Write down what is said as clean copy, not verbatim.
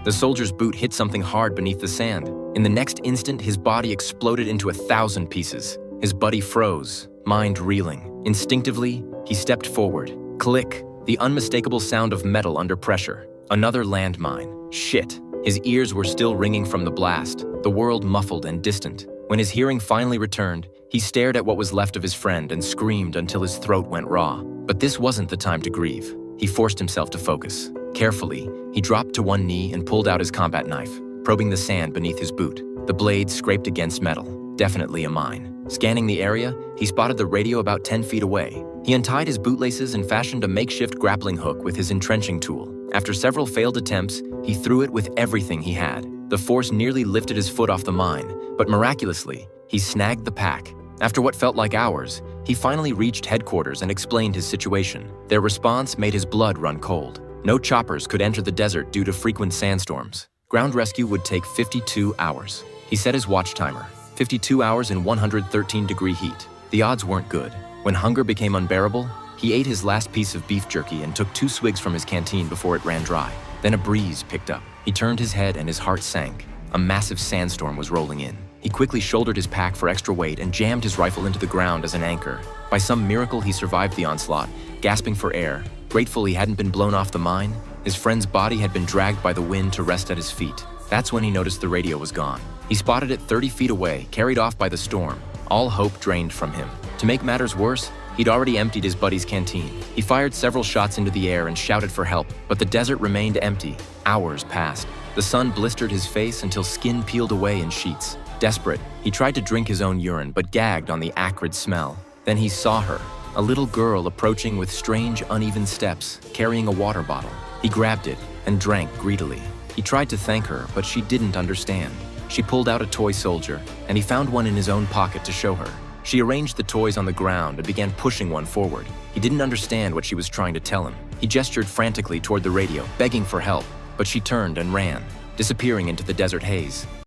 The soldier's boot hit something hard beneath the sand. In the next instant, his body exploded into 1,000 pieces. His buddy froze, mind reeling. Instinctively, he stepped forward. Click, the unmistakable sound of metal under pressure. Another landmine. Shit. His ears were still ringing from the blast, the world muffled and distant. When his hearing finally returned, he stared at what was left of his friend and screamed until his throat went raw. But this wasn't the time to grieve. He forced himself to focus. Carefully, he dropped to one knee and pulled out his combat knife, probing the sand beneath his boot. The blade scraped against metal. Definitely a mine. Scanning the area, he spotted the radio about 10 feet away. He untied his bootlaces and fashioned a makeshift grappling hook with his entrenching tool. After several failed attempts, he threw it with everything he had. The force nearly lifted his foot off the mine, but miraculously, he snagged the pack. After what felt like hours, he finally reached headquarters and explained his situation. Their response made his blood run cold. No choppers could enter the desert due to frequent sandstorms. Ground rescue would take 52 hours. He set his watch timer, 52 hours in 113-degree heat. The odds weren't good. When hunger became unbearable, he ate his last piece of beef jerky and took 2 swigs from his canteen before it ran dry. Then a breeze picked up. He turned his head and his heart sank. A massive sandstorm was rolling in. He quickly shouldered his pack for extra weight and jammed his rifle into the ground as an anchor. By some miracle, he survived the onslaught, gasping for air. Grateful he hadn't been blown off the mine, his friend's body had been dragged by the wind to rest at his feet. That's when he noticed the radio was gone. He spotted it 30 feet away, carried off by the storm. All hope drained from him. To make matters worse, he'd already emptied his buddy's canteen. He fired several shots into the air and shouted for help, but the desert remained empty. Hours passed. The sun blistered his face until skin peeled away in sheets. Desperate, he tried to drink his own urine, but gagged on the acrid smell. Then he saw her, a little girl approaching with strange, uneven steps, carrying a water bottle. He grabbed it and drank greedily. He tried to thank her, but she didn't understand. She pulled out a toy soldier, and he found one in his own pocket to show her. She arranged the toys on the ground and began pushing one forward. He didn't understand what she was trying to tell him. He gestured frantically toward the radio, begging for help, but she turned and ran, disappearing into the desert haze.